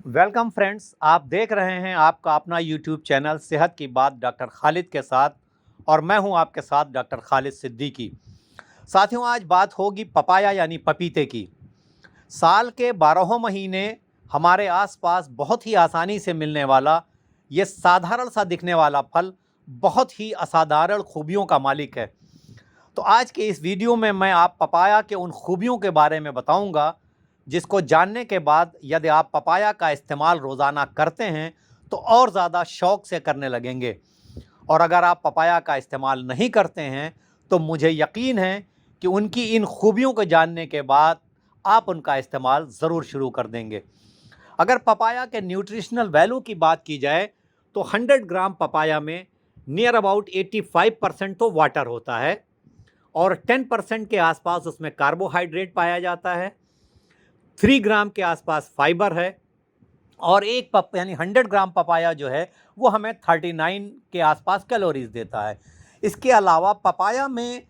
Welcome friends, आप देख रहे हैं आपका अपना यूट्यूब चैनल सेहत की बात डॉक्टर खालिद के साथ। और मैं हूं आपके साथ डॉक्टर खालिद सिद्दीकी। साथियों, आज बात होगी पपाया यानी पपीते की। साल के 12 महीने हमारे आसपास बहुत ही आसानी से मिलने वाला ये साधारण सा दिखने वाला फल बहुत ही असाधारण खूबियों का मालिक है। तो आज के इस वीडियो में मैं आप पपाया के उन खूबियों के बारे में बताऊंगा जिसको जानने के बाद यदि आप पपाया का इस्तेमाल रोज़ाना करते हैं तो और ज़्यादा शौक़ से करने लगेंगे। और अगर आप पपाया का इस्तेमाल नहीं करते हैं तो मुझे यकीन है कि उनकी इन खूबियों को जानने के बाद आप उनका इस्तेमाल ज़रूर शुरू कर देंगे। अगर पपाया के न्यूट्रिशनल वैल्यू की बात की जाए तो 100 ग्राम पपाया में नियर अबाउट 85% तो वाटर होता है और 10% के आसपास उसमें कार्बोहाइड्रेट पाया जाता है। 3 ग्राम के आसपास फाइबर है और एक पप यानी 100 ग्राम पपाया जो है वो हमें 39 के आसपास कैलोरीज देता है। इसके अलावा पपाया में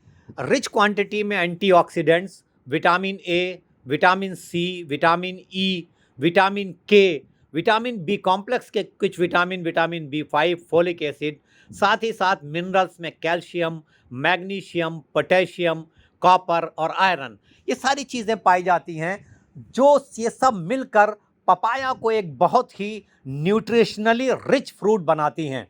रिच क्वांटिटी में antioxidants, vitamin A, vitamin C, vitamin E, vitamin K, vitamin B complex के कुछ vitamin, vitamin B five, folic acid, साथ ही साथ मिनरल्स में कैल्शियम, मैग्नीशियम, पोटेशियम, कॉपर और आयरन, ये सारी चीज़ें पाई जाती हैं जो ये सब मिलकर पपाया को एक बहुत ही न्यूट्रिशनली रिच फ्रूट बनाती हैं।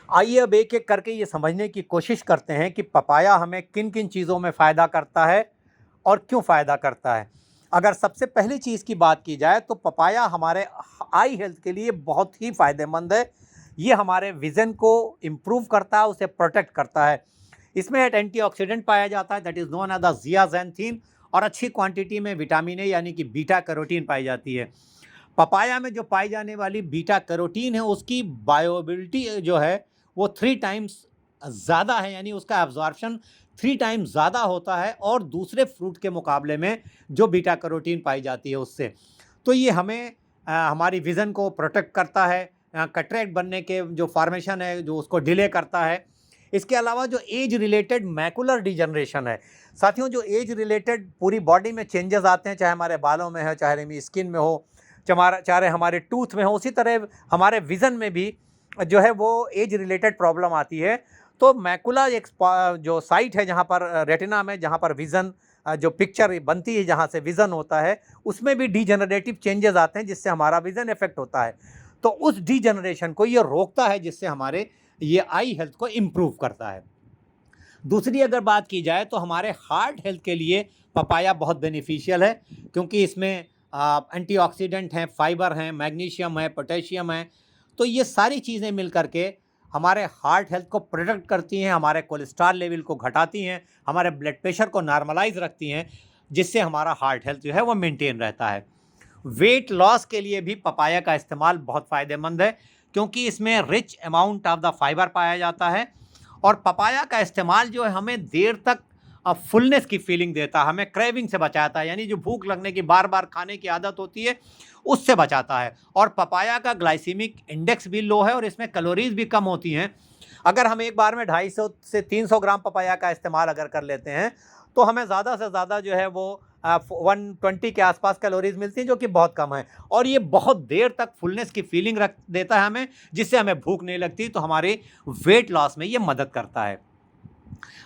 आइए अब एक एक करके ये समझने की कोशिश करते हैं कि पपाया हमें किन किन चीज़ों में फ़ायदा करता है और क्यों फ़ायदा करता है। अगर सबसे पहली चीज़ की बात की जाए तो पपाया हमारे आई हेल्थ के लिए बहुत ही फ़ायदेमंद है। ये हमारे विज़न को इम्प्रूव करता है, उसे प्रोटेक्ट करता है। इसमें एक एंटीऑक्सीडेंट पाया जाता है that is known as the zeaxanthin और अच्छी क्वांटिटी में विटामिन ए यानी कि बीटा कैरोटीन पाई जाती है। पपाया में जो पाई जाने वाली बीटा कैरोटीन है उसकी बायोअवेलेबिलिटी जो है वो 3 टाइम्स ज़्यादा है, यानी उसका एब्जॉर्प्शन 3 टाइम्स ज़्यादा होता है और दूसरे फ्रूट के मुकाबले में जो बीटा कैरोटीन पाई जाती है उससे। तो ये हमें हमारी विज़न को प्रोटेक्ट करता है, कैटरेक्ट बनने के जो फॉर्मेशन है जो उसको डिले करता है। इसके अलावा जो एज रिलेटेड मैकुलर डिजनरेशन है, साथियों जो एज रिलेटेड पूरी बॉडी में चेंजेस आते हैं, चाहे हमारे बालों में हो, चाहे हमारी स्किन में हो, चाहे हमारे टूथ में हो, उसी तरह हमारे विज़न में भी जो है वो एज रिलेटेड प्रॉब्लम आती है। तो मैकुला एक जो साइट है जहाँ पर रेटिना में, जहाँ पर विज़न जो पिक्चर बनती है, जहाँ से विज़न होता है, उसमें भी डीजनरेटिव चेंजेस आते हैं जिससे हमारा विज़न इफेक्ट होता है। तो उस डीजनरेशन को ये रोकता है जिससे हमारे ये आई हेल्थ को इम्प्रूव करता है। दूसरी अगर बात की जाए तो हमारे हार्ट हेल्थ के लिए पपाया बहुत बेनिफिशियल है क्योंकि इसमें एंटीऑक्सीडेंट हैं, फाइबर हैं, मैग्नीशियम है, पोटेशियम है। तो ये सारी चीज़ें मिल करके हमारे हार्ट हेल्थ को प्रोटेक्ट करती हैं, हमारे कोलेस्ट्रॉल लेवल को घटाती हैं, हमारे ब्लड प्रेशर को नॉर्मलाइज रखती हैं, जिससे हमारा हार्ट हेल्थ जो है वो मेंटेन रहता है। वेट लॉस के लिए भी पपाया का इस्तेमाल बहुत फ़ायदेमंद है क्योंकि इसमें rich amount of the fibre पाया जाता है। और पपाया का इस्तेमाल जो है हमें देर तक फुलनेस की फीलिंग देता है, हमें क्रेविंग से बचाता है, यानी जो भूख लगने की बार बार खाने की आदत होती है उससे बचाता है। और पपाया का ग्लाइसीमिक इंडेक्स भी लो है और इसमें कैलोरीज भी कम होती हैं। अगर हम एक बार में 250 से 300 ग्राम पपाया का इस्तेमाल अगर कर लेते हैं तो हमें ज़्यादा से ज़्यादा जो है वो 120 के आसपास कैलोरीज मिलती हैं, जो कि बहुत कम है। और ये बहुत देर तक फुलनेस की फीलिंग रख देता है हमें, जिससे हमें भूख नहीं लगती, तो हमारे वेट लॉस में ये मदद करता है।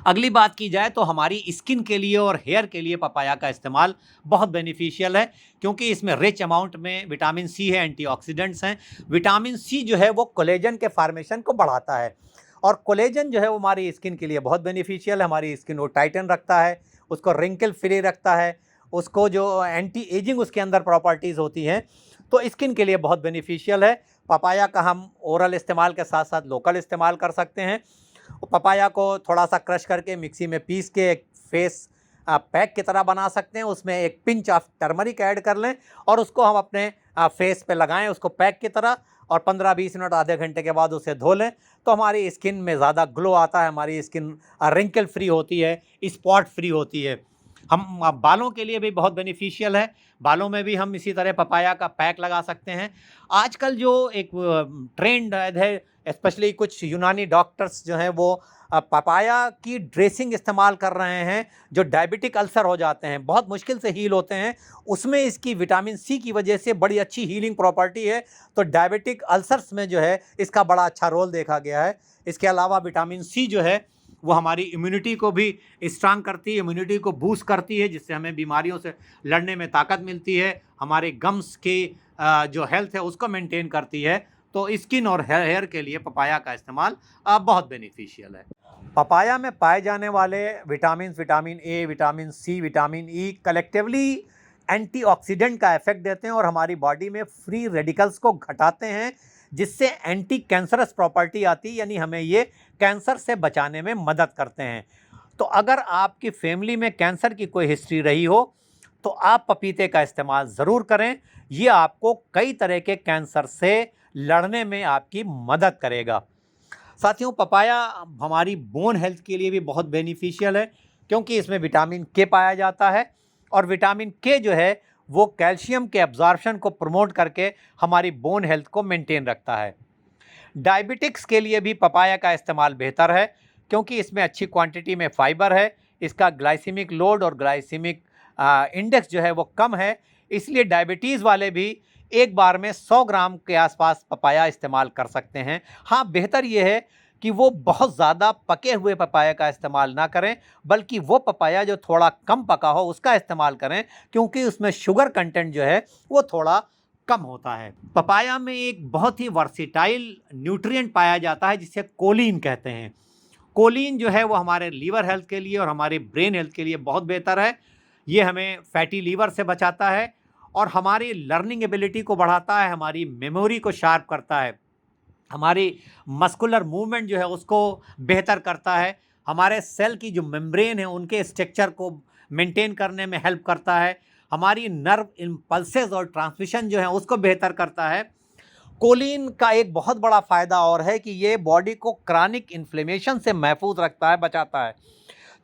अगली बात की जाए तो हमारी स्किन के लिए और हेयर के लिए पपाया का इस्तेमाल बहुत बेनिफिशियल है क्योंकि इसमें रिच अमाउंट में विटामिन सी है, एंटीऑक्सीडेंट्स हैं। विटामिन सी जो है वो कोलेजन के फॉर्मेशन को बढ़ाता है और कोलेजन जो है वो हमारी स्किन के लिए बहुत बेनिफिशियल है। हमारी स्किन को टाइटन रखता है, उसको रिंकल फ्री रखता है, उसको जो एंटी एजिंग उसके अंदर प्रॉपर्टीज़ होती हैं, तो स्किन के लिए बहुत बेनिफिशियल है। पपाया का हम ओरल इस्तेमाल के साथ साथ लोकल इस्तेमाल कर सकते हैं। पपाया को थोड़ा सा क्रश करके मिक्सी में पीस के एक फेस पैक की तरह बना सकते हैं, उसमें एक पिंच ऑफ टर्मरिक ऐड कर लें और उसको हम अपने फेस पे लगाएं उसको पैक की तरह, और 15-20 मिनट आधे घंटे के बाद उसे धो लें तो हमारी स्किन में ज़्यादा ग्लो आता है, हमारी स्किन रिंकल फ्री होती है, स्पॉट फ्री होती है। हम बालों के लिए भी बहुत बेनिफिशियल है, बालों में भी हम इसी तरह पपाया का पैक लगा सकते हैं। आजकल जो एक ट्रेंड है, स्पेशली कुछ यूनानी डॉक्टर्स जो हैं वो पपाया की ड्रेसिंग इस्तेमाल कर रहे हैं, जो डायबिटिक अल्सर हो जाते हैं, बहुत मुश्किल से हील होते हैं, उसमें इसकी विटामिन सी की वजह से बड़ी अच्छी हीलिंग प्रॉपर्टी है। तो डायबिटिक अल्सर्स में जो है इसका बड़ा अच्छा रोल देखा गया है। इसके अलावा विटामिन सी जो है वो हमारी इम्यूनिटी को भी स्ट्रांग करती है, इम्यूनिटी को बूस्ट करती है, जिससे हमें बीमारियों से लड़ने में ताकत मिलती है। हमारे गम्स की जो हेल्थ है उसको मेंटेन करती है। तो स्किन और हेयर के लिए पपाया का इस्तेमाल बहुत बेनिफिशियल है। पपाया में पाए जाने वाले vitamin A, vitamin C, vitamin E collectively antioxidant का इफेक्ट देते हैं और हमारी बॉडी में फ्री रेडिकल्स को घटाते हैं, जिससे एंटी कैंसरस प्रॉपर्टी आती है, यानी हमें ये कैंसर से बचाने में मदद करते हैं। तो अगर आपकी फैमिली में कैंसर की कोई हिस्ट्री रही हो तो आप पपीते का इस्तेमाल ज़रूर करें। ये आपको कई तरह के कैंसर से लड़ने में आपकी मदद करेगा। साथियों, पपाया हमारी बोन हेल्थ के लिए भी बहुत बेनिफिशियल है, क्योंकि इसमें विटामिन के पाया जाता है और विटामिन के जो है वो कैल्शियम के एब्जॉर्प्शन को प्रमोट करके हमारी बोन हेल्थ को मेंटेन रखता है। डायबिटिक्स के लिए भी पपाया का इस्तेमाल बेहतर है, क्योंकि इसमें अच्छी क्वांटिटी में फाइबर है, इसका ग्लाइसेमिक लोड और ग्लाइसेमिक इंडेक्स जो है वो कम है, इसलिए डायबिटीज़ वाले भी एक बार में 100 ग्राम के आसपास पपाया इस्तेमाल कर सकते हैं। हाँ, बेहतर ये है कि वो बहुत ज़्यादा पके हुए पपाया का इस्तेमाल ना करें, बल्कि वो पपाया जो थोड़ा कम पका हो उसका इस्तेमाल करें, क्योंकि उसमें शुगर कंटेंट जो है वो थोड़ा कम होता है। पपाया में एक बहुत ही वर्सेटाइल न्यूट्रिएंट पाया जाता है जिसे कोलिन कहते हैं। कोलिन जो है वो हमारे लीवर हेल्थ के लिए और हमारे ब्रेन हेल्थ के लिए बहुत बेहतर है। ये हमें फैटी लीवर से बचाता है और हमारी लर्निंग एबिलिटी को बढ़ाता है, हमारी मेमोरी को शार्प करता है, हमारी मस्कुलर मूवमेंट जो है उसको बेहतर करता है, हमारे सेल की जो मेम्ब्रेन है उनके स्ट्रक्चर को मेंटेन करने में हेल्प करता है, हमारी नर्व इम्पल्सेस और ट्रांसमिशन जो है उसको बेहतर करता है। कोलिन का एक बहुत बड़ा फ़ायदा और है कि ये बॉडी को क्रॉनिक इन्फ्लेमेशन से महफूज रखता है, बचाता है।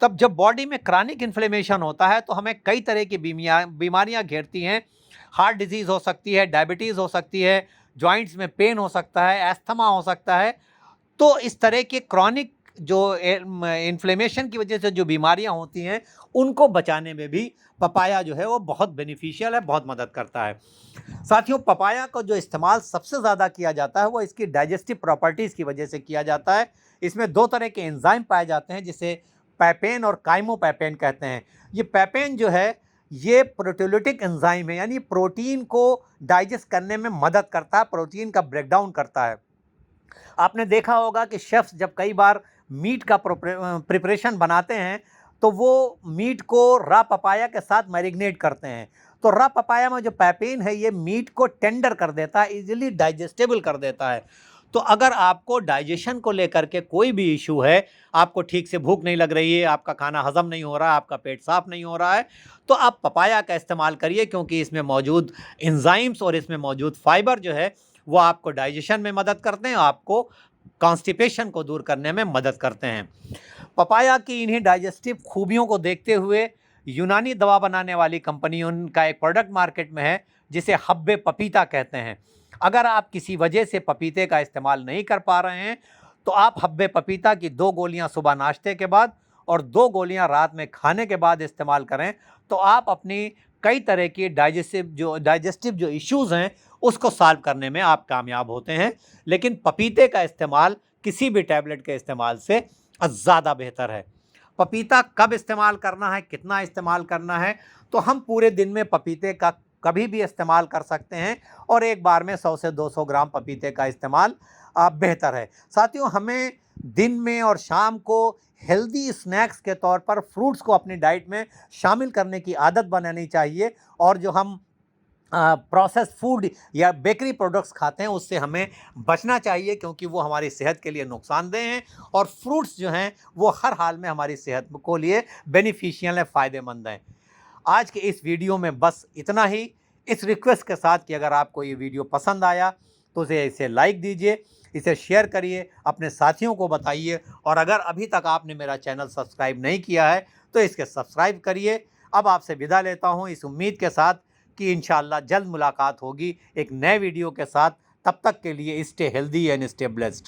तब जब बॉडी में क्रॉनिक इन्फ्लेमेशन होता है तो हमें कई तरह की बीमारियां घेरती हैं। हार्ट डिजीज़ हो सकती है, डायबिटीज़ हो सकती है, जॉइंट्स में पेन हो सकता है, एस्थमा हो सकता है। तो इस तरह के क्रॉनिक जो इन्फ्लेमेशन की वजह से जो बीमारियां होती हैं उनको बचाने में भी पपाया जो है वो बहुत बेनिफिशियल है, बहुत मदद करता है। साथियों, पपाया को जो इस्तेमाल सबसे ज़्यादा किया जाता है वो इसकी डाइजेस्टिव प्रॉपर्टीज़ की वजह से किया जाता है। इसमें 2 तरह के एंजाइम पाए जाते हैं जिसे पैपेन और काइमोपैपेन कहते हैं। ये पैपेन जो है ये प्रोटीओलिटिक एंजाइम है, यानी प्रोटीन को डाइजेस्ट करने में मदद करता है, प्रोटीन का ब्रेकडाउन करता है। आपने देखा होगा कि शेफ्स जब कई बार मीट का प्रिपरेशन बनाते हैं तो वो मीट को रा पपाया के साथ मैरिनेट करते हैं। तो रा पपाया में जो पैपेन है ये मीट को टेंडर कर देता है, इजीली डाइजेस्टेबल कर देता है। तो अगर आपको डाइजेशन को लेकर के कोई भी इशू है, आपको ठीक से भूख नहीं लग रही है, आपका खाना हजम नहीं हो रहा है, आपका पेट साफ नहीं हो रहा है, तो आप पपाया का इस्तेमाल करिए, क्योंकि इसमें मौजूद एंजाइम्स और इसमें मौजूद फाइबर जो है वो आपको डाइजेशन में मदद करते हैं, आपको कॉन्स्टिपेशन को दूर करने में मदद करते हैं। पपाया की इन्हीं डाइजेस्टिव खूबियों को देखते हुए यूनानी दवा बनाने वाली कंपनियों का एक प्रोडक्ट मार्केट में है जिसे हब्बे पपीता कहते हैं। अगर आप किसी वजह से पपीते का इस्तेमाल नहीं कर पा रहे हैं तो आप हब्बे पपीता की 2 गोलियां सुबह नाश्ते के बाद और 2 गोलियां रात में खाने के बाद इस्तेमाल करें, तो आप अपनी कई तरह की डाइजेस्टिव जो इश्यूज़ हैं उसको सॉल्व करने में आप कामयाब होते हैं। लेकिन पपीते का इस्तेमाल किसी भी टैबलेट के इस्तेमाल से ज़्यादा बेहतर है। पपीता कब इस्तेमाल करना है, कितना इस्तेमाल करना है, तो हम पूरे दिन में पपीते का कभी भी इस्तेमाल कर सकते हैं और एक बार में 100 से 200 ग्राम पपीते का इस्तेमाल बेहतर है। साथियों, हमें दिन में और शाम को हेल्दी स्नैक्स के तौर पर फ्रूट्स को अपनी डाइट में शामिल करने की आदत बनानी चाहिए और जो हम प्रोसेस फूड या बेकरी प्रोडक्ट्स खाते हैं उससे हमें बचना चाहिए, क्योंकि वो हमारी सेहत के लिए नुकसानदेह हैं और फ्रूट्स जो हैं वो हर हाल में हमारी सेहत को लिए बेनिफिशियल है, फ़ायदेमंद हैं। आज के इस वीडियो में बस इतना ही, इस रिक्वेस्ट के साथ कि अगर आपको ये वीडियो पसंद आया तो इसे लाइक दीजिए, इसे शेयर करिए, अपने साथियों को बताइए और अगर अभी तक आपने मेरा चैनल सब्सक्राइब नहीं किया है तो इसके सब्सक्राइब करिए। अब आपसे विदा लेता हूँ इस उम्मीद के साथ कि इंशाअल्लाह जल्द मुलाकात होगी एक नए वीडियो के साथ। तब तक के लिए stay healthy and stay blessed.